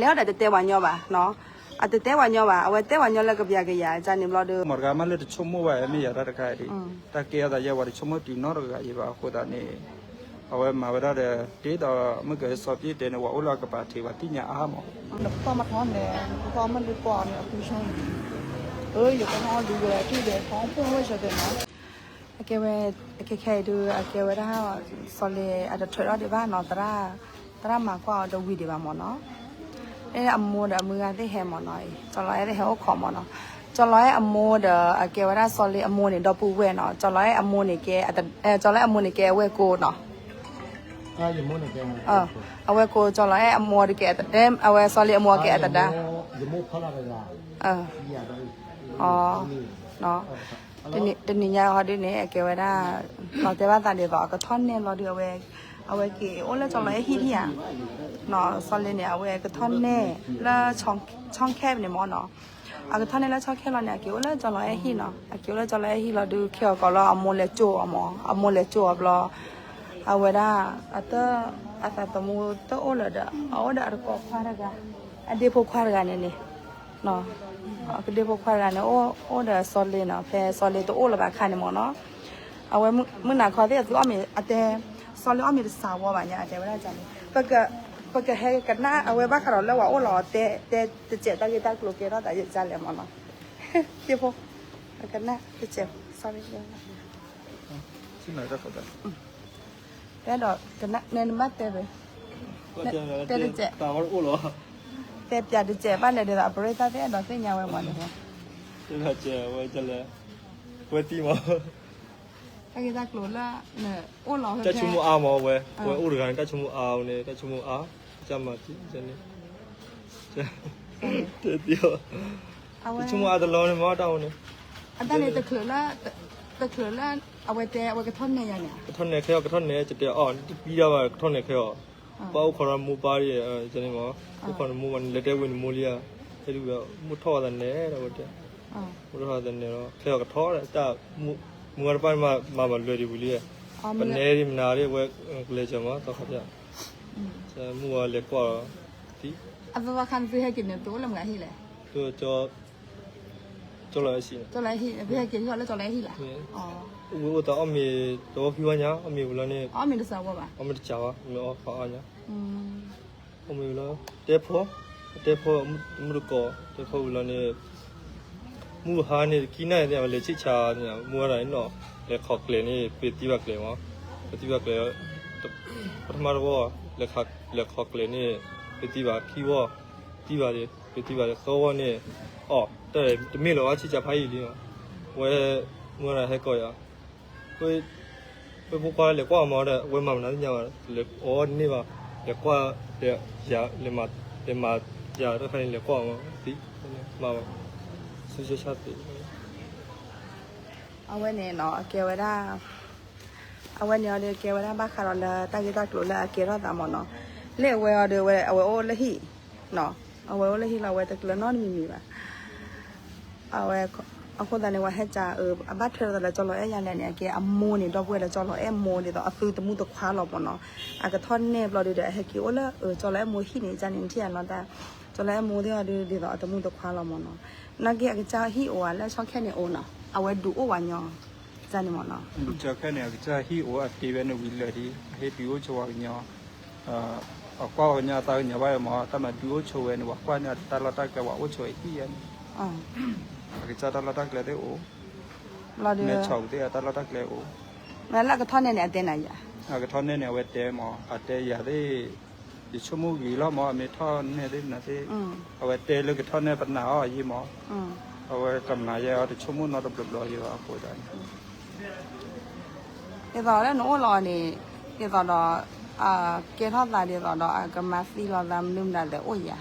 แล้วแต่เตวันย่อบ่เนาะอะเตวันย่อบ่เอาไว้เตวันย่อแล้วก็เปียกะยาจานนี่บ่ดู หมดการมาเลยชมมั่วไม่อยากได้ใครดิตะเกียแต่ยาวชมมั่วตีนอร์ก็ยังว่าคนตานี่เอาไว้มาเวลาเดที่ต่อเมื่อเกิดสอบที่เดนว่าอุลากระปาที่ว่าที่เนี่ยอาหมอ ก็มาท้อนแดงก็มันดูก่อนเนี่ยคือช่างอยู่กันนอนดูเลยที่เด็กท้องพุ่งไว้เฉยๆนะ โอเคเว้โอเคดูโอเคเว้ถ้าสอเลอาจจะช่วยเราได้บ้างเนาะตระมากกว่าดวีดีบ้างหมอเนาะเอ้อโมเดมือได้แฮมหมอหน่อยจอร้อยได้แฮมขอหมอเนาะจอร้อยอโมเดโอเคเว้ถ้าสอเลอโมเนี่ยดอปูเวเนาะจอร้อยอโมเนี่ยแกจอร้อยอโมเนี่ยแกเวโกเนาะอยู่มุ่งเนี่ยแกเอาเวโกจอร้อยอโมเนี่ยแกเอาเวสอเลอโมแกอัตดาอยู่มุ่งพลังอะไรอ๋อเนาะတနည်းညာဟောဒီနေအကဲဝဒါတော့တဲ့ဘာတန်တယ်တော့ကထွန်းနေလို့ဒီအဝဲကေအိုလဲကြောင့်လဲဟီဟီယာနော်ဆော်လင်းနေအဝဲကထွန်းနေလာချောင်းခဲနေမောနော်အကထွန်းနေလာချောင်းခဲလို့နေအကေအိုလဲကြောင့်လဲဟီနော်အကေအိုလဲကြောင့်လဲဟီလို့ဒီခေကောလောအမိုးလဲကြိုအမိုးလဲကြိုဘလောအဝဲဒါအတတမူတော့အိုလာဒါအော်ဒါကောခွာရကအဒီဖို့ခွာရကနေနေနော်ကဒီဘောခွာရနေအိုဒါဆော်လင်းနော်ဖဲဆော်လင်းတော့အိုလာပါခါနေမော်နော်အဝဲမနာခေါ်တဲ့သူအမေအတဲဆော်လင်းအမေစာဝပါညာအတဲဝရကြတယ်ပကဟဲကနာအဝဲဘာခါတော့လောအိုလောတဲကျက်တကေတကလိုကေတော့တာရကြလဲမော်နော်ဒီဘောကနာကျက် sorry ที่ไหนก็เขาได้ တဲ့တော့ကနာနေမတ်တဲ့ပဲတဲ့ကျက် ตาว่าอู้หรอ တဲ့ပြတဲ့ကျက်ပါလေတဲ့ operator တဲ့တော့သိညာဝဲမော်နော် จะมาเจอว่าจะเลยว่าตีมา တကေတကလိုလာနေအိုလော จะชุ่มอาหมอเว้ยอู้หรือกันก็ชุ่มอาเนี่ยก็ชุ่มอาจะมาที่จะเนี่ยจะเดียวชุ่มอาตลอดเนี่ยมาดาวเนี่ย อันนั้นตะเคลือละเอาไว้แต่เอาไว้กระท่อนเนี่ยเนี่ย กระท่อนเนี่ยแค่กระท่อนเนี่ยจะเดียวอ่อนปีเดียวกระท่อนเนี่ยแค่ป้าขอรมูปารีจะเนี่ยมั้งผู้คนมูมันเล็ดเวินมูเลียจะดูแบบมูท่อแต่เนี่ยเราเนี่ยมูท่อแต่เนี่ยเราแค่กระท่อเลยแต่มูกระปั้นมาเลยดิบุเลียเป็นเนี่ยที่มันนาเรียกว่าเลยจะมาต่อครับจะมูเล็กกว่าที่ อันว่าคันซื้อให้กินเนี่ยตัวละไงที่แหละ ตัว做来行。做来ที่พี่ให้กินเขาแล้ว做来ที่แหละอ๋อ我到阿米到皮湾呀，阿米有了呢。อ๋อมีตัวสาวป่ะ阿米的家啊，没有好安呀。阿米有了，带坡，没得搞，带坡有了呢。木哈呢，今年呢，来去查呢，木来喏，来考格呢，被地瓦格嘛，被地瓦格，他妈的我，来考格呢，被地瓦起我，地瓦的，被地瓦的好我呢，哦。对，没了，我去加拍一点，我来还搞呀，我不挂来挂毛的，我妈妈那样来哦你吧，来挂来呀来嘛呀，都看来挂嘛，对，妈妈，是些啥子？เอาไว้เนี่ยเนาะเกี่ยวได้เอาไว้เนี่ยเดี๋ยวเกี่ยวได้บ้าคาร์ลตากิตากลุละเกี่ยวได้ตามเนาะเลี้ยวไว้เดี๋ยวไว้เอาไว้โอ้ละหีเนาะเอาไว้โอ้ละหีเราไว้ตะกลุนอนมีป่ะเอาไว้เอาคนแต่ในวันให้จ่าบัตรเธอแต่ละจอลอยอย่างเนี่ยแกอโมเนี่ยดอกเวลาจอลอยโมเนี่ยต่อซื้อตะมูตะคว้าเราปะเนาะอากระท่อนเนบเราเดี๋ยวให้กี่โอ้ละจอลอยโมที่นี่จานนี้ที่อันเราแต่จอลอยโมที่เราเดี๋ยวต่อตะมูตะคว้าเราปะเนาะนักเกี่ยกจ่าฮีโอแล้วชอบแค่เนี่ยโอเนาะเอาไว้ดูโอวันยอจานนี้มั้งเนาะจะแค่เนี่ยจะฮีโออัดตีเป็นวิลเลยดีให้ดูโชว์เนี่ยเอาก้าวเนี่ยตาเนี่ยไว้หมอแต่มาดูโชว์เนี่ยว่าก้าวเนี่ยตาเราตาแกว่าโอโชว์ที่ยันcái cha ta là tắc lệ đấy ô, mẹ chồng thì ta là tắc lệ ô, mẹ là cái thon này tên này cái thon này về té mà, té giờ đấy, thì số mua gì lo mà mẹ thon này đấy là thế, về té lấy cái thon này bắt nào gì mà, về cầm này giờ thì số mua nó đập đập rồi giờ hồi đấy, cái đó nó lo này, cái đó cái thon này cái đó cái mà xí lo làm nung là để ôi ya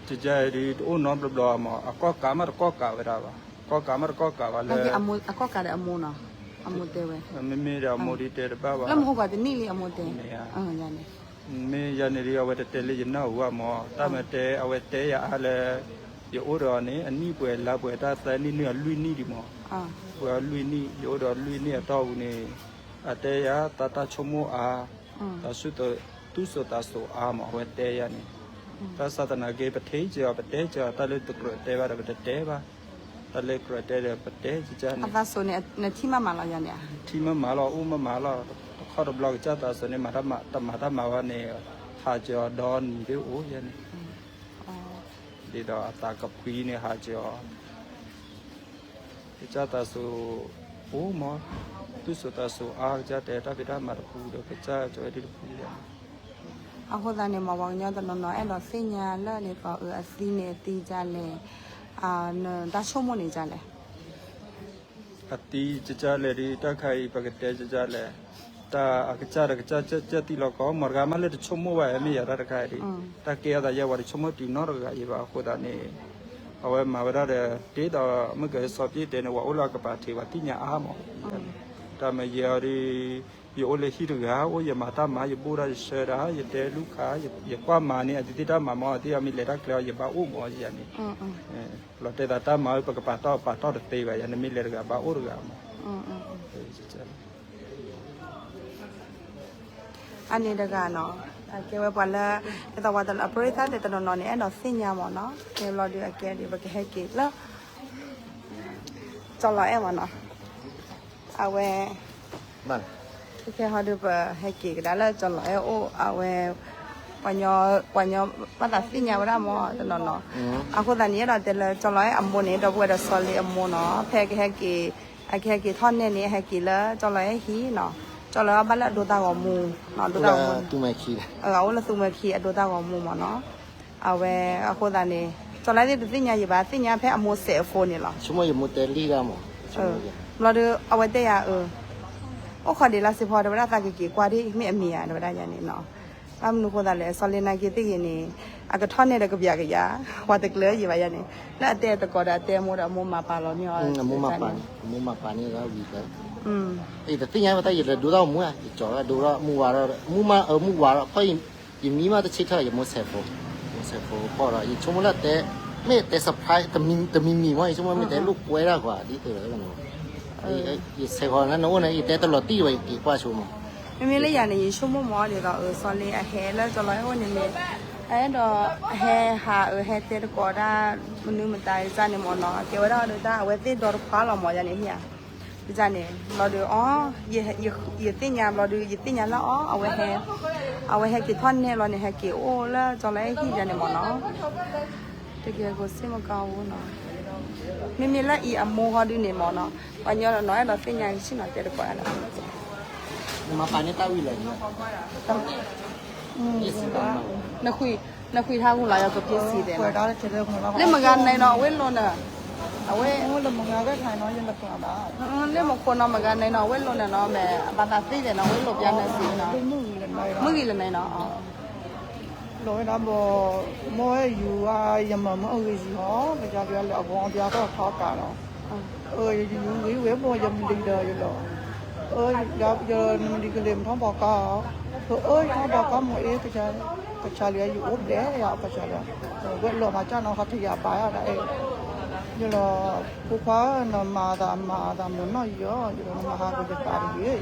chỉ giờ thì ô nó đập đập mà, có cá mà có cá vậy đó, có cá mà có cá vậy là cái amu có cá để amu nó amu tê vậy mình là amu đi tê được bao lắm không phải cái ní amu tê nhà này mình giờ này đi ở đây tê lấy nào qua mà ta mà tê ở đây tê ya là giờ ở đó này anh ní bữa là bữa ta tê ní nữa lui ní đi mà bữa lui ní giờ đó lui ní ở đâu này ở tê ya ta chôm mua ta suy tu số ta số mà ở tê ya này ta sa ta na ge pa thei jo pa te jo ta le tu kro te ba da pa te ba ta le kro te de pa te ji ja အ ni သာဆိုနေနဲ့ထိမမှလာရနေ thi ma lo u ma lo kho do blog cha ta so ne ma ta ma wa ne ha jo don ni de o ya ni အော် ဒီတော့အတာကပီးနေဟာကြောဒီကြတာဆိုဘိုးမသူစတာဆိုအားကြတဲ့တပိတာမှာတခုတော့ကြာကြောဒီတခုရ အခုသာနေမှာပေါ့ညတော့နော်အဲ့တော့စညာလဲနေပေါ့အစီးနေတီးကြလဲအာဒါချုံမနေကြလဲ အတီးကြလေဒီတခိုင်ပကတဲ့ကြလေတာအကကြကြတီလောကမရဂမလည်းချုံမဝဲမေရတာခိုင်ဒီတကဲတာရဝရချုံမတီနော်ရကရပါခုဒါနေအဝဲမှာဝရတဲ့တေးတော့မကစောပြတဲ့နဝအိုလာကပါတီဝတိညာအားမောဒါမရရီယိုလေရှိတကားအိုယမတာမယပူရရှရာယတဲလူခါယကွာမာနေအတိတမမောအတိအမိလေတာကလောယပါအိုမောရနေလောတေတာတာမပကပါတော့တေးပါယနမိလေကပါအိုရကမော อันนี้ดะเนาะเกวปะละแต่ว่าตะอปริธาแต่ตะนอนนี่ไอ้เนาะสิญญาหมอเนาะเกวรอดูอแกดิบะแฮเกละจอละไอ้หมอเนาะเอาเว มัน แค่ฮอดูบะแฮเกก็ได้ละจอละไอ้โอเอาเวปัญญาปะตะสิญญาบ่ได้หมอตะนอนเนาะအခုတန်นี้တော့แต่ละจอละไอ้อมนี่တော့บ่ได้ซอลีอมเนาะแพกแฮเกอแกเกท่อนนี่แฮเกละจอละไอ้ฮีเนาะจอละบัดละดูตาของมูเนาะดูตาของมู တူမဲ့ခီးတယ် เอาละตุมคีอโดตาของมูมเนาะเอาเวအခုตานี่จอไล่ดิติญญาอยู่บาติญญาแพ้อโมเซโฟนี่ล่ะ ชุมยมุเตลีกาမော เราดูเอาไว้แต่ยาโอ้ขอดีละสิพอเดบดาตากีกว่าดิมีอเมียเดบดาญานี่เนาะอำนุโคตาเลซอลินากีติกินี่อะกะทอนเนี่ยกะเปียกะยาว่าตะเกลอยู่บาญานี่ละอเตตะกอดาเตโมดาโมมาปาလောเนี่ย มุมาปานนี่ก็วีกัน ม ไอ้แต่ติญญาว่าแต่ดูတော့มูอ่ะจ่อดูတော့มูว่าတော့มูมามูว่าတော့ค่อยยิมีมาตะชิทะยมุเซโฟพอละอีชุมละแต่ไม่แต่เซอร์ไพรส์แต่มีว่าชุมไม่แต่ลูกป่วยละกว่าดิเตอแล้วกันไอ้เซคอนนั้นโน่นไอ้แต่ตลอดตีไว้กี่กว่าชุม มีละอย่างนี่ชั่วโมงหมอนี่ก็ซอลิอะแฮแล้วจอลอยโอนี่เลยไอ้ดอแฮหาแฮเตตะกอดามนุมันตายซะนี่หมอเนาะเกวดาดาเวติดอควาลหมอญานี่เฮียဒီကြနေလော်ဒူအော်ရတင်ညာလော်ဒူရတင်ညာလောအော်အဝဲဟဲကီထွန်းနေလော်နေဟဲကီအိုလာကြော်လဲခီကြနေမနော်တကယ်ကိုစင်မကောင်းဘူးနော်မိမိလက်ဤအမိုးဟောဒီနေမနော်ဘာညောနော်အဲ့တော့တင်ညာရှိနေတယ်ကွာလား มาปานนี่ตาวีเลยเนี่ย နှစ်ခွေထားခုလာရောက်ပြည့်စည်တယ် ကွယ်ထားတဲ့ခြေတဲ့ခုလောက် လက်မကနေတော့ဝဲလွန်တာအဝဲ ဟိုလည်းမငါကထိုင်တော့ရင်လည်းကွာတာ လက်မခွန်တော့မကနေတော့ဝဲလွန်တယ်နော်မဲဘာသာသိတယ်နော်ဝဲလွန်ပြန်နေစီနော် ဒီမှုလည်းနိုင် မ တော့ ကြီးလည်းနေနော် လောရတော့မောယူရမမအဝေးစီဟောကြာပြလဲအဘောအပြာတော့ထောက်တာတော့ယူဝဲပေါ်ရမဒီတော့ရလို့ရနမဒီကလေးမထောက်ပါကောထောက်ပါကောမအေးကချာလေးယူဥဒဲရကချာလေးဝဲလောမှာကြာတော့ခထရပါရတာရလို့ကိုခွာနမာတာမနော်ရောမဟာကိုတပါရီ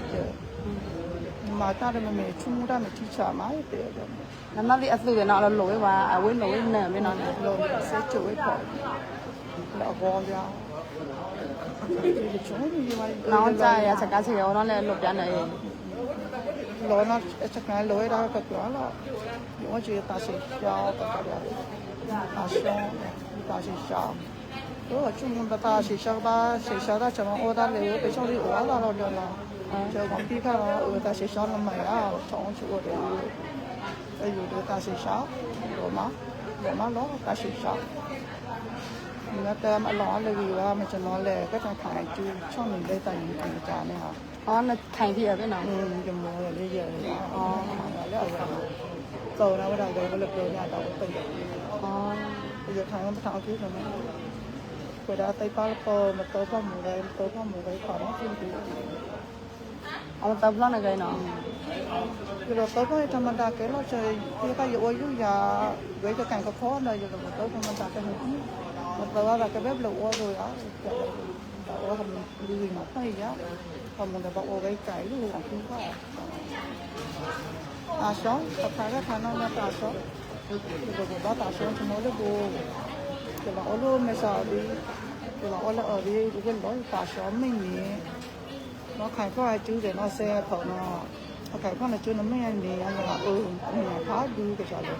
မာတာတယ်မေချူမူတာမတိချာမာတဲ့ နမလေးအစုရနော်လောဝဲပါအဝဲလောဝဲနဲ့မင်းနော် လောဆက်ချွေးပေါ့လောဘောပြာဒီချုံးဒီမှာ နောက်ကြရစကားချေရောတော့လည်းလွတ်ပြန်နေ လောနာအချက်ကန်လောရတာကပြောလားရောချေတာစီရှောင်းပတ်တယ်အရှောင်းတာစီရှောင်းတော့ချုံမတာစီရှောင်းတာစီရှောင်းတာကျွန်တော်အော်ဒါလေပဲချုံလေးအော်လာတော့ပြောလားကျွန်တော်ပြီးခါတော့တာစီရှောင်းလမရအောင်ချုံချို့တယ်အဲ့လိုတာစီရှောင်းတော့မလောတာစီရှောင်းဒီကတည်းကအလောလေကြီးကမကျွန်တော်လည်းကထိုင်ထိုင်ကျူးချုံနေလေးတိုင်နေကြနေဟာ อ๋อน่ะထိုင်ပြရပဲနော် ကြမောလေးရတယ်။အော်လည်းတော့တော့တော့တော့လည်းပြောရတော့တိတ်တယ် อ๋อ ။ဒီထိုင်မထောင်ကြည့်တယ်နော်။ကိုယ်ဒါတိတ်ပါပေါ်မတော်ပါမူလည်းတော်ပါမူလည်းခေါ်တော့ပြင်ပြီး เอาตะบลนะไกเนาะ ဒီတော့တော့ธรรมดาကဲလို့chơiဒီကရောယူရဝဲကကန်ကခေါ်နေရတော့တော့ธรรมดาကဲလို့မတော်တာကပဲဘလို့အော်လို့ရတော့ဟိုလူကြီးမဖိုင်ရพอมันจะบอกโอ้ไว้ไก่ลูกของคุณพ่ออาซ้อนกับใครก็ทานน้องมาตาซ้อน đó ta sống cho nó được bù thì là olo mới sao đi thì là olo ở đi cái đó ta sống mình nhỉ nó khai có ai chứ để nó xe thở nó khai có là chứ nó mấy anh nhỉ anh là mình phá đi cái sao được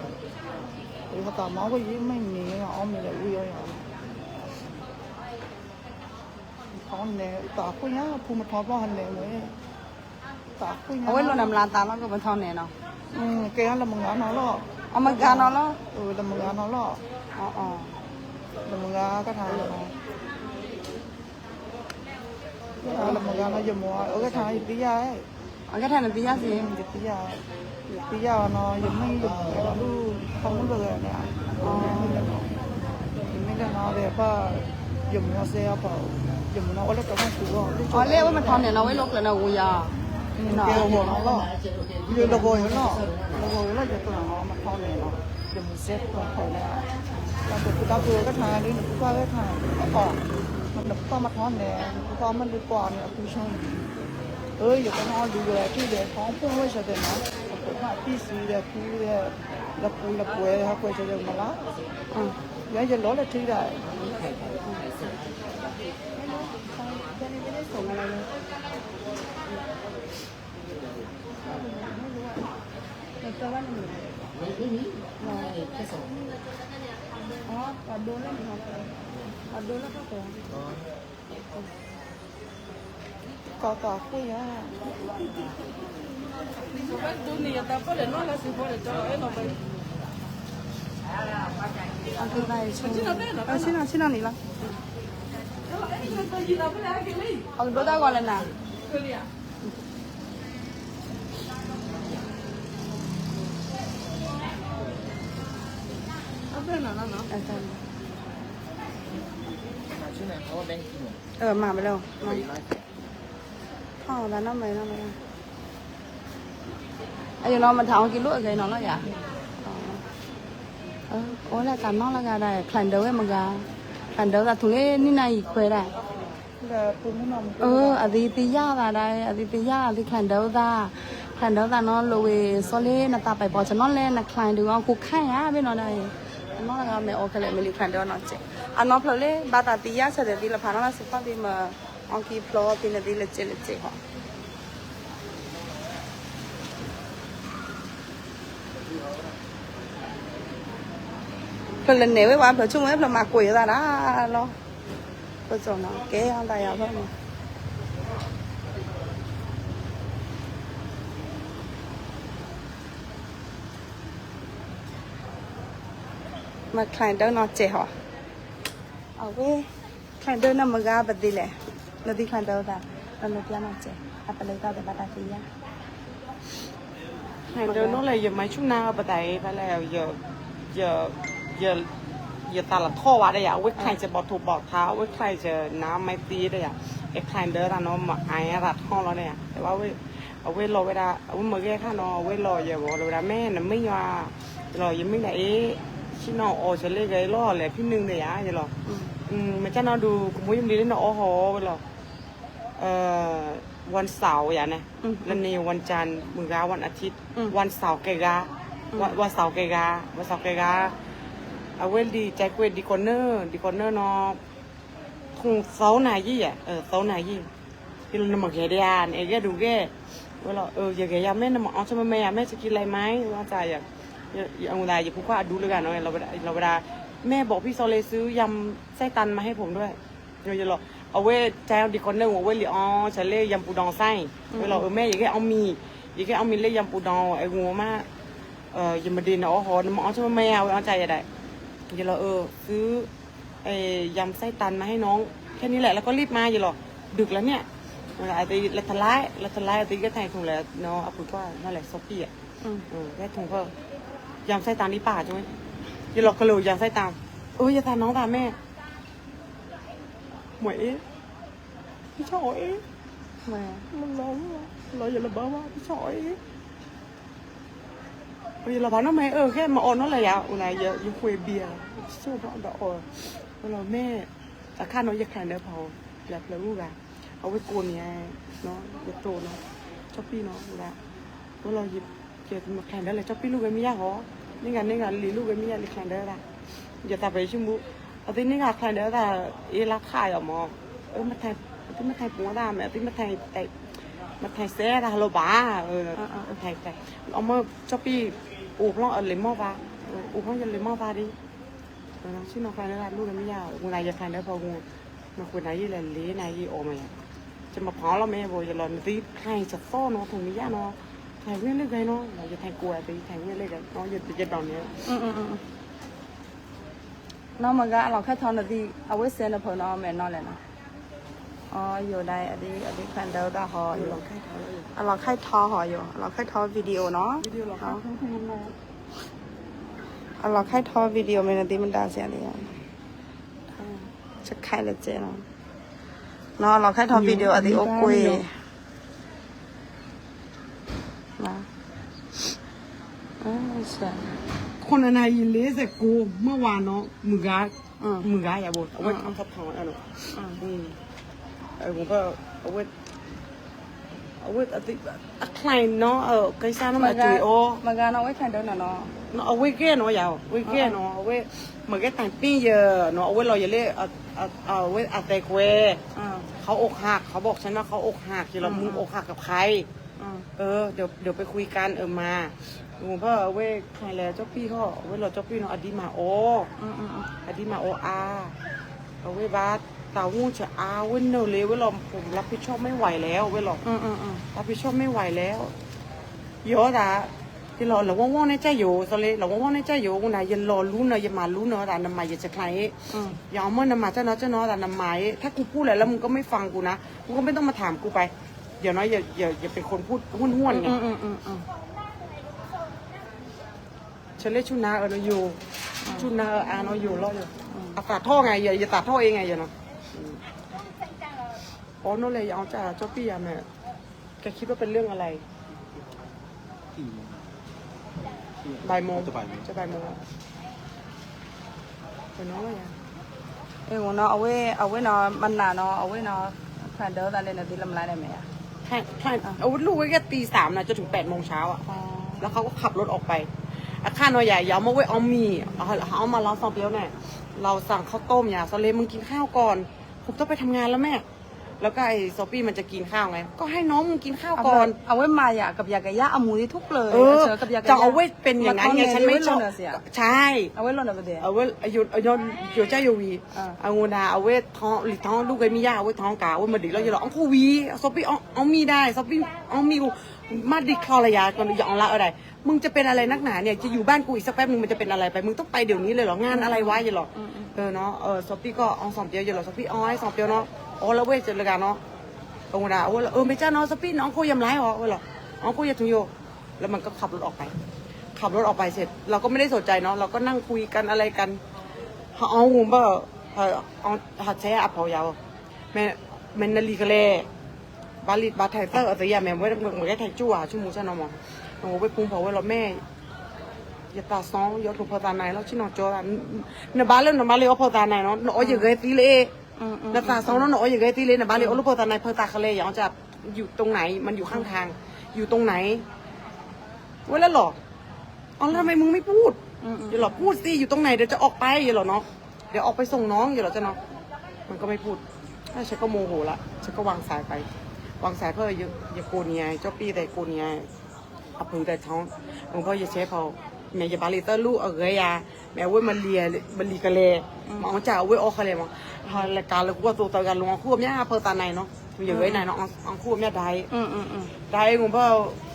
thì họ ta máu cái gì mình nhỉ ông mình là uy rồi con này ta có nhá phụ một thọ bao hành này mới ta có nhá เอาไว้ลงน้ำลานตาแล้วก็เป็นทอนเนี่ยเนาะ cái là mừng ăn nó lo เอามาการเนาะแล้ว là mừng ăn nó lo อ๋ออ๋อ là mừng ăn cái thằng là mừng ăn nó dùng ở cái thằng gì tí ấy เอาแค่แทนตียาสิ tí giờ nó dùng mấy dùng cái đó không có được nè mấy cái nó để ba dùng nó xe vào dùng nó ở đây có một củ อ๋อเรียกว่ามันทอนเนี่ยเราไว้ลกเลยนะกูยา kêu hồ nó lo như là gồi nó là cho tụi nó mà con này nó dùng xếp vào khỏi này là tụi ta vừa cái thằng đi nó qua cái thằng nó còn mình đập qua mặt con này qua mình đi qua này cứ xong ơi giờ nó đi về cái để phóng phun với sao để nó tụi nó tí xì để cứ là quê ha quê cho được mà lá giờ lỗ là chi rồi ส่งอะไรเลยแต่ว่าหนึ่งอ๋อปัดโดนแล้วมั้งปัดโดนแล้วก็ตัว có cả quê á เอาคือไปชิมชิมนี่ละเอาดูได้ก่อนเลยนะเอาเป็นอะไรเนาะมาไปแล้วมาพ่อแล้วน้ำไม่ไอ้ยังน้องมันถามกินลูกอะไรน้องแล้วอย่าโอ้แล้วการน้องแล้วกันได้คลันเดอร์ไว้มึงกันคลันเดอร์แต่ถุงนี่นายคุยได้ là phụ nữ nằm อดีตยาได้อดีตยาที่คลันเดอร์น้องโลเวโซเล่นาตาไปบอกจะน้องเล่นนะคลันเดอร์กูแค่อะไม่นอนได้น้องแล้วก็ไม่โอเคเลยไม่รีคลันเดอร์น้องเจ๊น้องเพลเล่บาตาตียาเฉยๆดีละพาน้องสุภาพดีมาอังกีเพลอปีนาดีละเจ๊ฮะlần nếu mà phải chung là mà quỷ ra đã lo bây giờ nó kế ăn tay áo thôi mà client đâu nó trẻ hả ở quê client đâu nằm mà ga bật đi lẹ nó đi client đâu ta nó đi nó trẻ à phải lấy tao để bắt ta tí nhá client đâu nó là giờ mấy chút nào bật tay phải là giờ ta là thô quá đây à, vớiใครจะบอกถูกบอกเท้าvớiใครจะน้ำไม่ตีได้อ่ะไอ้ใครเดินอะเนาะมาไอ้รัดห้องเราเนี่ยแต่ว่าเอาไว้รอเวลาเอาไว้เมื่อกี้ข้าเนาะเอาไว้รออย่าบอกเวลาแม่น่ะไม่ยารอยังไม่ได้ชิโนโอจะเรียกไอ้รอแหละพี่นึงเลยอ่ะอย่ารอมันจะนอนดูกูมุ้ยมีเล่นเนาะโอ้โหไปรอวันเสาร์อย่างนี้แล้วนี่วันจันทร์มึงกาวันอาทิตย์วันเสาร์เกกาวันเสาร์เกกาเอาไว้ดีใจเวทดีคอนเนอร์เนาะคงเสาไหนยี่อ่ะเสาไหนยี่ที่เรานำมาแกเดียนแกดูแกว่าเราอย่าแกยาแม่นำมาเอาใช่ไหมแม่จะกินอะไรไหมว่าใจอย่างอะไรอย่าพูดว่าดูเลยกันเนาะเราเวลาแม่บอกพี่โซเลซื้อยำไส้ตันมาให้ผมด้วยเราจะรอเอาไว้ใจดีคอนเนอร์เอาไว้หรือฉันเล่ยำปูดองไส้เราแม่อย่าแค่เอามีเล่ยำปูดองไอ้งัวมากอย่ามาดินเอาหอนมาเอาใช่ไหมแม่เอาใจอย่าได้อย่าเราซื้อยำไส้ตันมาให้น้องแค่นี้แหละแล้วก็รีบมาอย่าหรอกดึกแล้วเนี่ยไอ้ตีละทลายไอ้ตีก็ไทยถุงแล้วเนาะเอาปุ๋ยว่านั่นแหละซอฟปี้อ่ะแค่ถุงก็ยำไส้ตันนี่ป่าใช่ไหมอย่าหลอกกระโหลกยำไส้ตันอย่าทานน้องตาแม่หมวยพี่ชอยมันร้องเราอย่าระเบ้อว่าพี่ชอยเราบอกน้องแม่แค่มาออนน้องอะไรอะไรเยอะยังคุยเบียร์สู้เพราะดอกเราแม่แต่ข้าน้องอยากแข่งเนื้อเผาอยากเลยลูกอะเอาไว้โกนไงเนาะอย่าโตเนาะชอบพี่เนาะดูแลว่าเราหยิบเกี่ยวกับแข่งได้เลยชอบพี่ลูกกันไม่ยากหรอ นี่ไงลีลูกก็มีอะไรคลายได้ละอย่าตาไปชิมุเอาที่นี่ไงคลายได้แต่ราคาอย่ามองมาแทนที่มาแทนปัวได้ไหมที่มาแทนแต่มาแทนเสียได้ฮัลโหลบ้าแทนแต่เอามาชอบพี่อู่พลองเลยมอบ้าอู่พลองยันเลยมอบ้าดิชื่อน้องคลายได้ลูกก็ไม่ยาวกูนายจะคลายได้พอกูมาคุยนายยี่เลยเลี้ยนายยี่โอมาจะมาพอเราแม่บอกอย่าหล่นตีใครจะฟ้อเนาะถุงนี้ยาเนาะใครเรื่องเล็กเนาะเราจะแทงกลัวตีแทงเรื่องเล็กเนาะอย่าดอนเนี้ยน้องมันก็เราแค่ทอนดีเอาไว้เซ็นเพิ่นเอาแม่นอนเลยนะอ๋ออยู่ได้อันนี้คันเดาได้หออยู่เราแค่ทอหออยู่เราแค่ทอวิดีโอเนาะวิดีโอเราเขาทั้งทั้งนั้น เราแค่ทอวิดีโอไม่นาทีมันได้เสียเลยจะใครเลยเจ๊เนาะเนาะเราแค่ทอวิดีโออันนี้โอเคนะใช่ คนนายเลสกูเมื่อวานเนาะมือกาอย่าบ่นเอาไว้ทำทับทองอ่ะเนาะผมก็เอาไว้ใครเนาะไกซ่าน้ำมันจุยโอมันก็เอาไว้แค่เดินเนาะเอาไว้แก่เนาะยาวไว้แก่เนาะเอาไว้เหมือนแก่แต่งปิ้งเยอะเนาะเอาไว้รออย่าเล่เอาไว้อาเตคเวเขาอกหักเขาบอกฉันว่าเขาอกหักที่เรามึงอกหักกับใครเดี๋ยวไปคุยกันมาผมก็เอาไว้ใครแล้วเจ้าพี่เขาเอาไว้รอเจ้าพี่เนาะอดีมาโออดีมาโออาเอาไว้บาสตาวุ้งจะอาเว้นเนอเลยเว้ยหรอผมรับผิดชอบไม่ไหวแล้วเว้ยหรอรับผิดชอบไม่ไหวแล้วเยอะนะที่เราว่างๆในใจอยู่ตอนนี้เราว่างๆในใจอยู่คนไหนยันรอรู้เนอะยันมารู้เนอะแต่น้ำมันอย่าจะใครอย่าเอาเมื่อน้ำมันเจ้าเนอะแต่น้ำมันถ้ากูพูดอะไรแล้วมึงก็ไม่ฟังกูนะมึงก็ไม่ต้องมาถามกูไปเดี๋ยวน้อยอย่าเป็นคนพูดห้วนๆไงฉันเรียกชุนาเนอยู่ชุนาอาเนอยู่รออยู่ตัดท่อไงอย่าตัดท่อเองไงอย่าเนาะอ๋อนั่นเลยเอาจ่าเจ้าพี่อะแม่แกคิดว่าเป็นเรื่องอะไรบ่ายโมงจะบ่ายโมงไปน้องเลยเนาะเอาไว้เนาะมันหนาเนาะเอาไว้เนาะแค่เดินอะไรนาทีลำไรได้ไหมอ่ะแค่เอาลูกไว้แค่ตี 3นะจนถึง8 โมงเช้าอ่ะแล้วเขาก็ขับรถออกไปอาคารน้อยใหญ่ยาวมาไว้เอามีเอามาล้อซองเปียวเนี่ยเราสั่งข้าวต้มอย่าสเลมึงกินข้าวก่อนผมต้องไปทำงานแล้วแม่แล้วก็ไอ้ซอปี้มันจะกินข้าวไงก็ให้น้องมึงกินข้าวก่อนเอาไว้มาอยากกับยากะยะเอาหมูที่ทุกเลยจะเอาไว้เป็นอย่างนั้นไงฉันไม่ชอบใช่เอาไว้ลนเอาไปเดียวเอาไว้อยู่เจ้าโยวีเอางูนาเอาไว้ท้องหรือท้องลูกไอ้มีย่าเอาไว้ท้องกาเอาไว้มาดิเราอย่าหลอกเอาวีซอปี้เอามีได้ซอปี้เอามีมาดิคลอระยะก่อนอย่าเอาละอะไรมึงจะเป็นอะไรนักหนาเนี่ยจะอยู่บ้านกูอีกสักแป๊บนึงมันจะเป็นอะไรไปมึงต้องไปเดี๋ยวนี้เลยเหรองานอะไรวะอย่าหรอกเนาะซอปี้ก็เอา2 เปียวอย่าหรอกซอปี้เอาให้2 เปียวเนาะอ๋อแล้วเว้ยเจอกันเนาะตรงนั้นไม่จ้าน้องสปีดน้องกูยำร้ายหรอเว้ยหรอน้องกูยำทุโยแล้วมันก็ขับรถออกไปเสร็จเราก็ไม่ได้สนใจเนาะเราก็นั่งคุยกันอะไรกันเอาหุ่มเบอร์เอาใช้อัพเอายาวแม่นาลีกเล่บาลิดบาไทเตอร์อะไรอย่างแม่ไว้เหมือนแค่แทงจู่อ่ะชั่วโมงฉันเอามาโอ้ไปปุ่มเผาไว้เราแม่อย่าตาซ้องอย่าถูกพอตาไหนแล้วชินอจอเนี่ยบ้านเล่นบ้านเลี้ยวพอตาไหนเนาะน้อยอย่างเงี้ยตีเล่นาตาซ้องน้อยอย่างเงี้ยตีเล่เนี่ยบ้านเลี้ยวลูกพอตาไหนพอตาเขาเลยอย่างจะอยู่ตรงไหนมันอยู่ข้างทางอยู่ตรงไหนเว้ยแล้วหรออ๋อแล้วทำไมมึงไม่พูดอย่าหรอพูดสิอยู่ตรงไหนเดี๋ยวจะออกไปอย่าหรอเนาะเดี๋ยวออกไปส่งน้องอย่าหรอจะเนาะมันก็ไม่พูดถ้าฉันก็โมโหละฉันก็วางสายไปวางสายเพื่ออย่าโกนไงเจ้าปีแต่โกนไงเอาผืนแต่ท้องหลวงพ่ออย่าเชฟเขาแม่อย่าบาลิเตอร์ลูกเอ้ยยาแม่เว้ยมันเลีกันเลยมองจ่าเว้ยออกเลยมั้งรายการเราก็ตัวต่อกันลงคู่เนี่ยเปิดตาไหนเนาะอยู่ไว้ไหนเนาะอังคู่เนี่ยได้หลวงพ่อ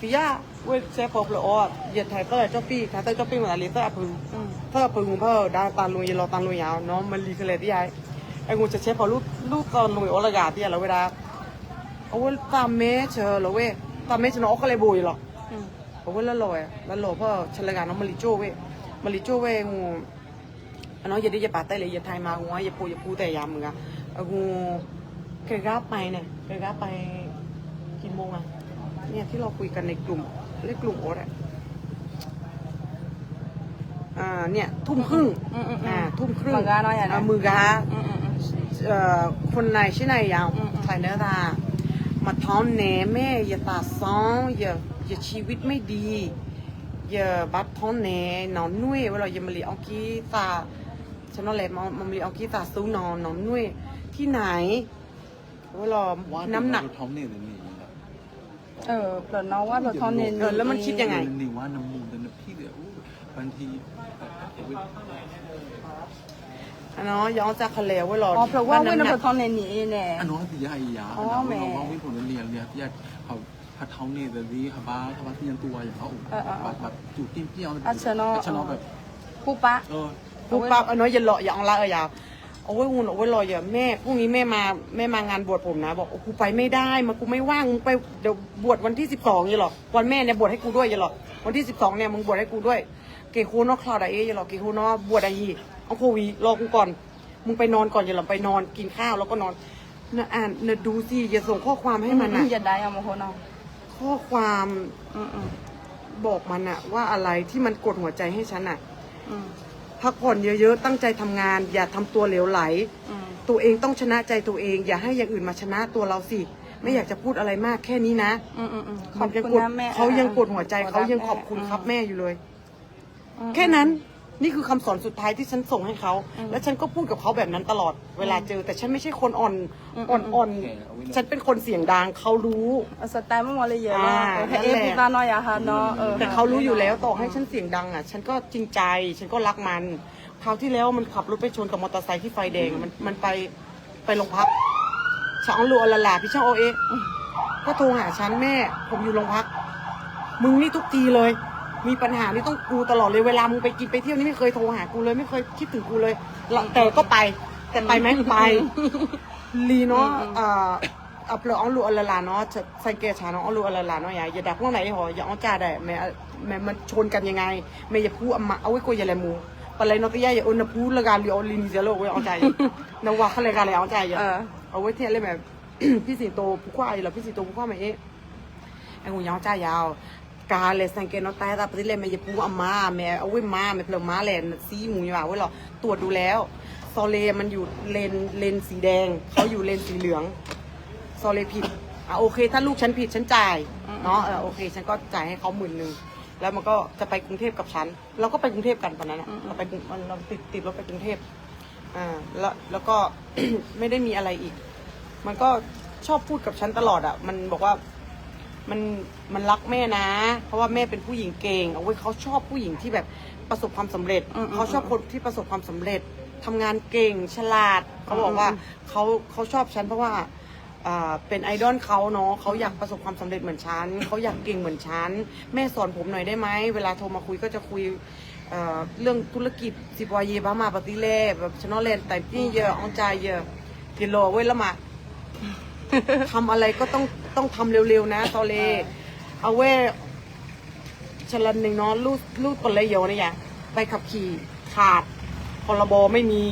พี่ย่าเว้ยเชฟพอเลยอ๋ออย่าไทเตอร์เจ้าปีไทเตอร์เจ้าปีเหมือนลิเตอร์ผืนเตอร์ผืนหลวงพ่อได้ตาลุยรอตาลุยยาวเนาะมันลีกันเลยที่ยายไอ้งูจะเชฟพอลูกตอนลุยโอลากาที่เราเวลาเอาเว้ยตามเมชเราเว้ยตามเมชเนาะออกเลยบุยหรอเอาเว้ยแล้วรอเพราะฉลการน้องมาริโจ้เว้ยงูน้องอย่าได้อย่าปาเต้เลยอย่าไทยมางูอย่าปูแต่ยามมึงอะงูเคยกล้าไปเนี่ยเคยกล้าไปกี่โมงอะเนี่ยที่เราคุยกันในกลุ่มเรียกกลุ่มโอ๊ตอะเนี่ยทุ่มครึ่งทุ่มครึ่งมือกาคนไหนชื่อไหนยาวใส่เนื้อตามาท้องแหนแม่อย่าตาซ้องอย่าชีวิตไม่ดี giờ bắt thon nè nó nuôi bây giờ giờ mà li ông kia taฉันนั่นแหละมันมีเอากี้ตาสู้นอนนุ่ยที่ไหนเวลาน้ำหนัก ท้องเนี่ยนี่ เปล่าน้องว่าเราทอนเนน แล้วมันคิดยังไง นี่ว่าน้ำมูกแต่พี่เดี๋ยวบางที อันเนาะย้อนจากทะเลเวลา อ๋อเพราะว่าเว้นเราทอนเนนนี่แน่ อันน้อยที่ยายาเราว่าวิผลเรียนที่ยาเขาพัดท้องเนี่ยแต่ดีเขาบ้าเขาบ้าที่ยังตัวอย่างเขาแบบจุดเปี้ยวๆชนะแบบ ผู้ปะ ปุ๊บปั๊บอันน้อยอย่าหล่ออย่าอังละอย่าเอาไว้หุ่นเอาไว้รออย่าแม่พรุ่งนี้แม่มางานบวชผมนะบอกกูไปไม่ได้มากูไม่ว่างมึงไปเดี๋ยวบวชวันที่12อย่าหรอวันแม่เนี่ยบวชให้กูด้วยอย่าหรอวันที่12เนี่ยมึงบวชให้กูด้วยเกโคนอกคลาดอย่าหรอเกโคนอบวชอะไรเอาโควีรอกูก่อนมึงไปนอนก่อนอย่าหรอไปนอนกินข้าวแล้วก็นอนนะอ่านนะดูสิอย่าส่งข้อความให้มันนะ อย่าได้เอามาโคน้อง ข้อความบอกมันอะว่าอะไรที่มันกดหัวใจให้ฉันอะพักผ่อนเยอะๆตั้งใจทำงานอย่าทำตัวเหลวไหลตัวเองต้องชนะใจตัวเองอย่าให้อย่างอื่นมาชนะตัวเราสิไม่อยากจะพูดอะไรมากแค่นี้นะ ขอบคุณนะแม่ เขายังกดหัวใจเขายังขอบคุณครับแม่อยู่เลย แค่นั้นนี่คือคำสอนสุดท้ายที่ฉันส่งให้เขาแล้วฉันก็พูดกับเขาแบบนั้นตลอดเวลาเจอแต่ฉันไม่ใช่คนอ่อนฉันเป็นคนเสียงดังเขารู้ สไตล์มันมาเลยเยอะเนาะเอฟตาน้อยอะค่ะเนาะ แต่เขารู้อยู่แล้วต่อให้ฉันเสียงดังอ่ะฉันก็จริงใจฉันก็รักมันคราวที่แล้วมันขับรถไปชนกับมอเตอร์ไซค์ที่ไฟแดงมันไปโรงพักช่างรัวละลาพี่ช่างโอเอก็โทรหาฉันแม่ผมอยู่โรงพักมึงนี่ทุกทีเลยมีปัญหานี่ต้องกูตลอดเลยเวลามึงไปกินไปเที่ยวนี่ไม่เคยโทรหากูเลยไม่เคยคิดถึงกูเลยแต่ก็ไปแต่ไปไหมไปลีเนาะเอาเปลือกอ้อลูอลาเนาะสังเกตชาเนาะอ้อลูอลาเนาะอย่าดักพวกไหนหออย่าอ้อจ่าได้แม่มันชนกันยังไงแม่อย่าพูดเอาไว้กูอย่าแลมูปะเลยนอตยาอย่าอุณหภูมิละกันหรือเอาลินิเซโลไว้อ้อจ่ายนว่าเขาเลยกันเลยอ้อจ่ายเอาไว้เที่ยวเลยแบบพี่สิงโตผู้ควายหรอพี่สิงโตผู้ควายไหมไอ้หูยาวจ่ายยาวกาเลยสังเกตเนาะแต่ปฏิเลยแม่อย่าพูดแม่เอาไว้แม่เปลือกม้าแหลนซีหมูอยู่ไว้หรอตรวจดูแล้วซอเลมันอยู่เลนสีแดงเขาอยู่เลนสีเหลืองซอเลผิดโอเคถ้าลูกฉันผิดฉันจ่ายเนาะโอเคฉันก็จ่ายให้เขา10,000แล้วมันก็จะไปกรุงเทพกับฉันเราก็ไปกรุงเทพกันตอนนั้นเราไปเราติดรถไปกรุงเทพแล้วก็ ไม่ได้มีอะไรอีกมันก็ชอบพูดกับฉันตลอดมันบอกว่ามันรักแม่นะเพราะว่าแม่เป็นผู้หญิงเก่งเอาไว้เขาชอบผู้หญิงที่แบบประสบความสำเร็จเขาชอบคนที่ประสบความสำเร็จทำงานเก่งฉลาดเขาบอกว่าเขาชอบฉันเพราะว่าเป็นไอดอลเขาเนาะเขาอยากประสบความสำเร็จเหมือนฉันเขาอยากเก่งเหมือนฉันแม่สอนผมหน่อยได้ไหมเวลาโทรมาคุยก็จะคุยเรื่องธุรกิจสิบวายเยบ้ามาปฏิเล่แบบชนอเลนแต่ที่เยอะออนใจเยอะกิโลเว้ยละมาทำอะไรก็ต้องทำเร็วๆนะตอเลเอาเว้ฉลันหนึ่งเนาะลูกคนเลยเยอะนะอย่างไปขับขี่ขาดพรบไม่มี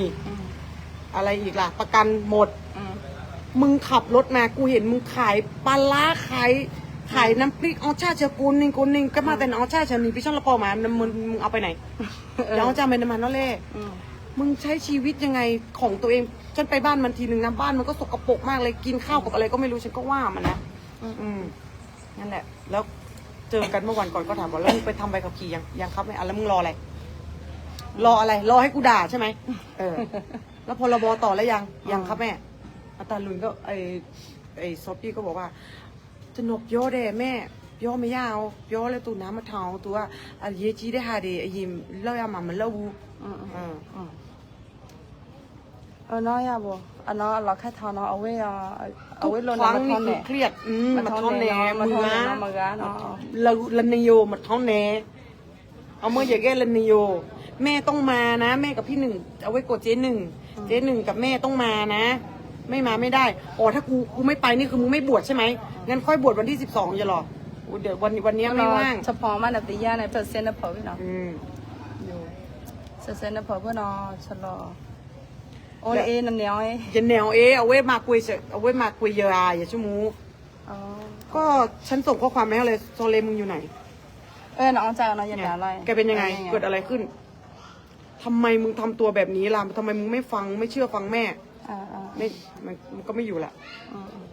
อะไรอีกล่ะประกันหมดมึงขับรถมากูเห็นมึงขายปลาร้าขายน้ำพริกเอาชาเชกูนิงก็มาแต่เอาชาเชนีพี่ช่างละปอมามึงเอาไปไหนแล้วจะไม่ได้มาเนาะเล่มึงใช้ชีวิตยังไงของตัวเองฉันไปบ้านมันทีนึงนะบ้านมันก็สกปรกมากเลยกินข้าวกับอะไรก็ไม่รู้ฉันก็ว่ามันนะนั่นแหละแล้วเจอกันเมื่อวันก่อนก็ถามว่าแล้วมึงไปทำใบขับขี่ยังครับไม่แล้วมึงรออะไรรอให้กูด่าใช่ไหมแล้วพรบต่อแล้วยังครับแม่อาตาลุนก็ไอซอฟปี้ก็บอกว่าจะนกย่อเด้แม่ย่อไม่ยาวย่อแล้วตัวน้ำมาเทาตัวเยจีได้หาเดไอยิมเล่ามามันเล่าวูน้อยอะบ่น้อยเราแค่ทอนเอาไว้ลง ครั้ง มาท นี้ อน คื เนี่ อย เครียดมาท้อนแหนมือนะ เนาะ ลันโยมาท้อนแหนเอาเมื่ออย่าแก้ลันโยแม่ต้องมานะแม่กับพี่หนึ่งเอาไว้กดเจ๊หนึ่งกับแม่ต้องมานะไม่มาไม่ได้ถ้ากูไม่ไปนี่คือมึงไม่บวชใช่ไหมงั้นค่อยบวชวันที่12อย่าหรอเดี๋ยววันนี้ไม่ว่างเฉพาะมันตียาในเปอร์เซ็นต์นะพอพี่เนาะอยู่เปอร์เซ็นต์นะพอเพื่อนเนาะชะลอโอ้ยนั่นแนวอย่าแนวเอาไว้มาคุยเยอะอย่าชั่วโมงก็ฉันส่งข้อความไปให้เลยโซเลมึงอยู่ไหนน้องใจน้องยันแนวอะไรแกเป็นยังไงเกิดอะไรขึ้นทำไมมึงทำตัวแบบนี้ล่ะทำไมมึงไม่ฟังไม่เชื่อฟังแม่ไม่มันก็ไม่อยู่แหละ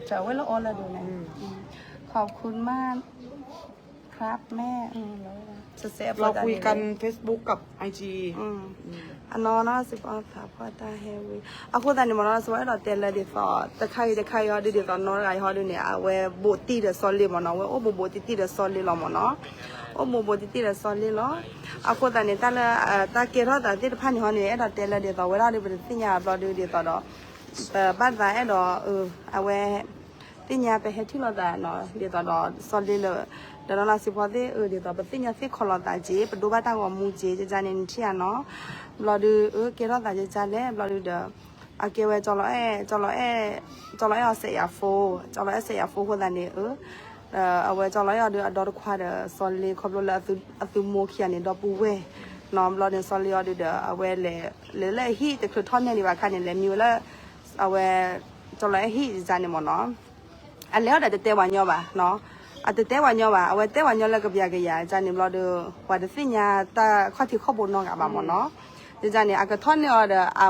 จะไว้ละออนละดูนะขอบคุณมาก ครับแม่จะเซฟ เราคุยกัน Facebook กับ IG อันนอนนะสิบอันถ้าพ่อตาเฮวีအခုတန်နေမနော်ဆိုတော့တဲလက်ဒီဖော်တခိုင်ရဒီတော့နော်ရိုင်ဟောဒီနေအဝဲဘူတီတဲ့ဆော်လီမနော်ဝဲအိုဘူတီတဲ့ဆော်လီလောမနော်အိုဘူတီတဲ့ဆော်လီလောအခုတန်နေတာတာကေရတာတဲ့ဖန်ဟောနေအဲ့တော့တဲလက်ဒီတော့ဝဲလာဒီပညာဘလော့ဒီတော့ဘတ်သားအဲ့တော့အဝဲပညာပဲဟဲထီလောတာနော်ဒီတော့ဆော်လီလောဒါတော့လာစီပေါ်တဲ့ဒီတော့ပညာစစ်ခေါ်လာတာကြီးဘဒိုဘတာကမူကြီးကြနေနေချာနော်ဘလော်ဒီကေရတာကြလဲဘလော်ဒီဒအကေဝဲကြော်လဲဆေရဖိုးဆေရဖိုးဟိုတန်နေအဝဲကြော်လဲရအတော်ခွာတဲ့ဆော်လီခေါပလိုလာအသူမိုခီနေတော့ပူဝဲနော်ဘလော်ဒီဆော်လီရတဲ့အဝဲလေဟီတခထောင်းနေပါခနဲ့လေမျိုးလဲအဝဲကြော်လဲဟီဇာနေမနော်အလဲရတဲ့တဲဝညောပါနော်အတဲဝညောပါအဝဲတဲဝညောလက်ကပြကြရဇာနေဘလော်ဒီဟိုတဲ့စညာတာခွတ်တီခေါ်ဖို့နော်ကပါမနော်ဒီဇာနေအကထောင်းနေရတဲ့အ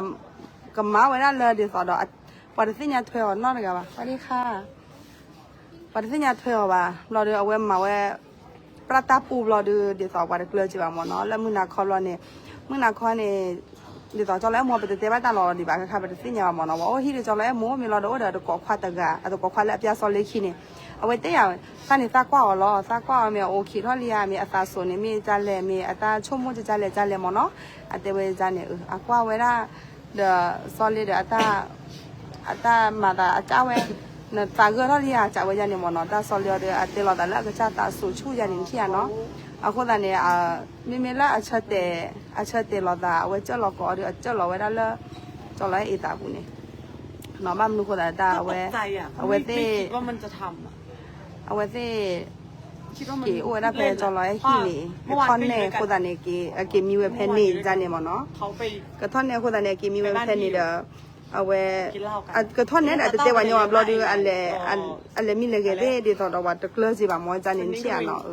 ကမာဝဲလာလေဒီဆိုတော့ပါဒစညာထွေော်နော်ကပါပါလိခါပါဒစညာထွေော်ပါလော်ဒီအဝဲမှာဝဲပရတာပူလော်ဒီဆိုပါဒကလကြပါမနော်လက်မနာခေါ်လော်နေမနာခေါ်နေဒီတော့ကြော်လဲမောပတဲ့တဲပါတန်လော်ဒီပါခါပါဒစညာမနော်ဝဟီဒီကြော်လဲမောမီလော်တော့တော့ကောခွာတကအတော့ကောခွာလက်အပြဆော်လေးခင်းနေအဝဲတဲရစနေသားကွာလောသားကွာမြေโอเคထော်လီယာမြေအသာဆိုနေမြေကြလဲမြေအသာချုံမကြလဲမနော်အတဲဝဲကြနေအကွာဝဲတာthe solid ata mada acawe na tago ro li acawe ya ni mo no ta solid de ate lo da la ga cha ta su chu ya ni thia no akho da ne mi mi la achate lo da we cha lo ko de cha lo we da la cho lai e ta bu ne no ma nu ko da ta we we te ว่ามันจะทำอ่ะ we te คิดว่ามัน ke o da pe cho lai hi ni khon ne ko da ne ke mi we phe ni ja ne mo no เขาไป ကထွန်နေခုတနေကီမီဝဲဖက်နေတော့အဝဲကထွန်နေတဲ့အတဲဝညောဘလော်ဒီအလဲမီလေကတဲ့ဒီတော့ဝတ်ကလစီပါမောဇာနေချာနော်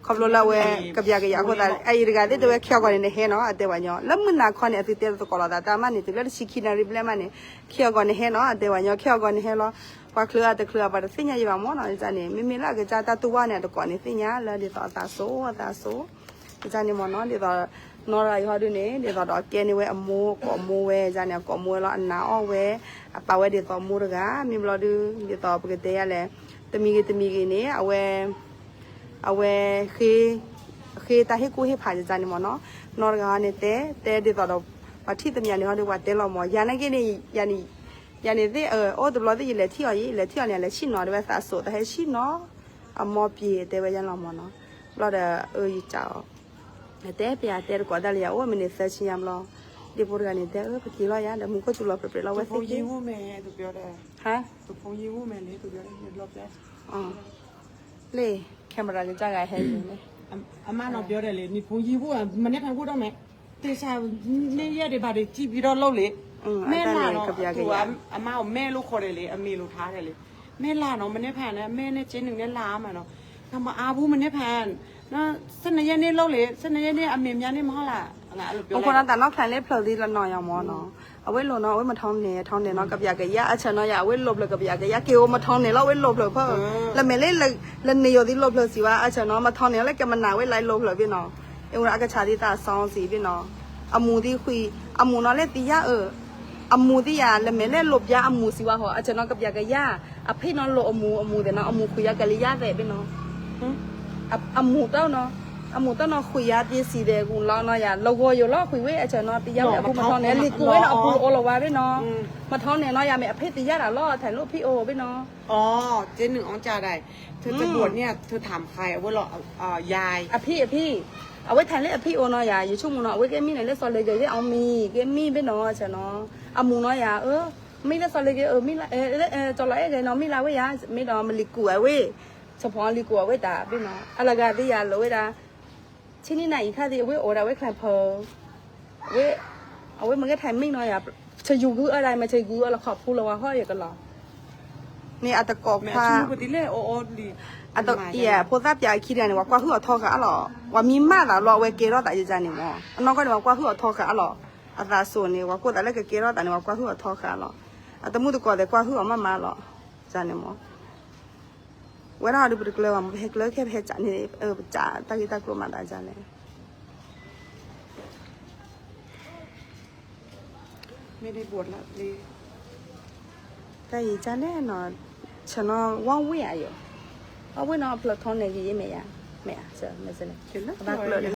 ခေါပလိုလာဝဲကပြကရခုတအဲ့ဒီကတဲ့တော့ခောက်ကနေဟဲနော်အတဲဝညောလမနာခွန်နေအတိတဲတော့ကောလာတာမနေတကယ်ရှိခိနာရီပလက်မနေခောက်ကနေဟဲနော်အတဲဝညောခောက်ကနေဟဲလောကွာကလအတကလပါစညာရပါမောနော်ဇာနေမမီလာကကြတာတူဝနဲ့တော့ကောနေစညာလာဒီတော့တာဆိုဇာနေမောနော်ဒီတော့နော်ရာရောဒီနေဒီတော့ကဲနေဝဲအမိုးကောမိုးဝဲဇာနေကောမိုးလောအနာအောဝဲအပါဝဲဒီတော့မိုးရကမြင်ဘလို့ဒီတော့ပကတဲ့ရလဲတမီကြီးနေအဝဲခေတာဟေကိုဟေဖာဇာနေမနော်နော်ရာနေတဲ့ဒီတော့ပတိတမီနေဟောဒီဝတဲလောမောရန်နေနေရနေတဲ့အော်ဒီဘလို့ဒီလေထီရလေထီရနေလေရှိနော်ဒီဝဲသာဆိုတဲ့ရှိနော်အမောပြေတဲ့ဝဲရန်လောမောနော်ဘလို့တဲ့ကြောက်တဲ့ပြတဲ့ကောဒါလျာအိုမနေဆက်ချင်ရမလို့ဒီပေါ်ကနေတဲ့ပကီလာရတဲ့မူကိုကျလို့ပြလာဝဲစိ ဖုန်းကြီးဝမဲသူပြောတယ် ဟမ် သူဖုန်းကြီးဝမဲလေသူပြောတယ်လောပြ လေကင်မရာကြာကြဟဲ့နေ အမတော့ပြောတယ်လေဒီဖုန်းကြီးဝမနေ့ဖန်ဖို့တော့မယ်တေချာနေရက်တွေဘာတွေကြည့်ပြီးတော့လုပ်လေမဲလာတော့သူကအမကိုမဲလို့ခေါ်တယ်လေအမေလို့ထားတယ်လေမဲလာတော့မနေ့ဖန်နဲ့မဲနဲ့ချင်းနဲ့လာမှာတော့ကမအားဘူးမနေ့ဖန်နော်စနေရက်နေ့လောက်လေစနေရက်နေ့အမေများနေမဟုတ်လားငါအဲ့လိုပြော ဘုန်းကတော့နောက်ခံလေးဖလော်သေးလနော်ရမောနော်အဝဲလုံးနော်အဝဲမထောင်းနေနော်ကပြကရအချန်နော်ရအဝဲလုတ်လကပြကရကေဝမထောင်းနေလောက်ဝဲလုတ်လို့ဖောလမဲလေးလနေရသည်လုတ်လို့စီပါအချန်နော်မထောင်းနေလိုက်ကမနာဝဲလိုက်လုတ်လို့ပြနော်အဝရအကချာဒီတာဆောင်းစီပြနော်အမူဒီခွေအမူနော်လက်တီရအမူဒီရလမဲလေးလုတ်ပြအမူစီဝါဟောအချန်နော်ကပြကရအဖေနော်လုတ်အမူတဲ့နော်အမူခွေရကလေးရတဲ့ပြနော်အမူတော့နော်အမှုတော့နော်ခွေရပြည့်စီတယ်ကူလောင်းတော့ရလောကိုရလောခွေဝဲအချင်တော့တရားအပူမထောင်းနဲ့လီကိုဝဲတော့အပူအော်လောပါပဲနော်မထောင်းနဲ့တော့ရမယ်အဖေတရားတာလောထိုင်လို့ဖိအိုပဲနော်อ๋อเจ๊หนึ่งอ๋อจ่าได้เธอจะบวชเนี่ยเธอถามใครว่าหรอยายအဖေเอาไว้ထိုင်လေအဖေအိုနော်ရရချုံမနော်အဝဲကဲမီနဲ့လက်စော်လေကဲအောင်မီကဲမီပဲနော်အချင်နော်အမှုနော်ရမီလက်စော်လေကဲမီလာကြော်လိုက်ကဲနော်မီလာဝဲရမီတော့မလီကူဝဲစပွန်လီကူဝဲတာပဲနော်အလကတိရလောဝဲတာချင်းနေနိုင်ခါဒီဝဲအော်ဒါဝဲခလဖောဝဲအဝဲမကထိုင်မိနော်ရချယူကူอะไรมาချယူอะไรขอบพูดแล้วว่าเฮ้ยก็รอนี่อัตกอกพา ชูปฏิเล่โอ้ดี อัตเอียพอซับยาคิดเนี่ยว่ากว่าหือทอกะอะหรอว่ามีมาล่ะรอเวเกรอตาจานี่หมอน้องก็ว่ากว่าหือทอกะอะหรออัตราส่วนนี่ว่ากูแต่ละเกรอตานี่ว่ากว่าหือทอกะหรออัตมุตกอแต่กว่าหือมาหรอจานี่หมอ ဝဲတော့ဒီပဒကလောမှာဖဲကလောခဲဖဲကြနေကြာတကိတကလောမှာတာကြနေไม่ได้บวชละเลยแต่ยีจานเนี่ยเนาะฉันเนาะว่างเวียอยู่เอาไว้เนาะพลทอนเนี่ยยี่ไม่อ่ะใช่ไม่ใช่เลยบ้าเกลือ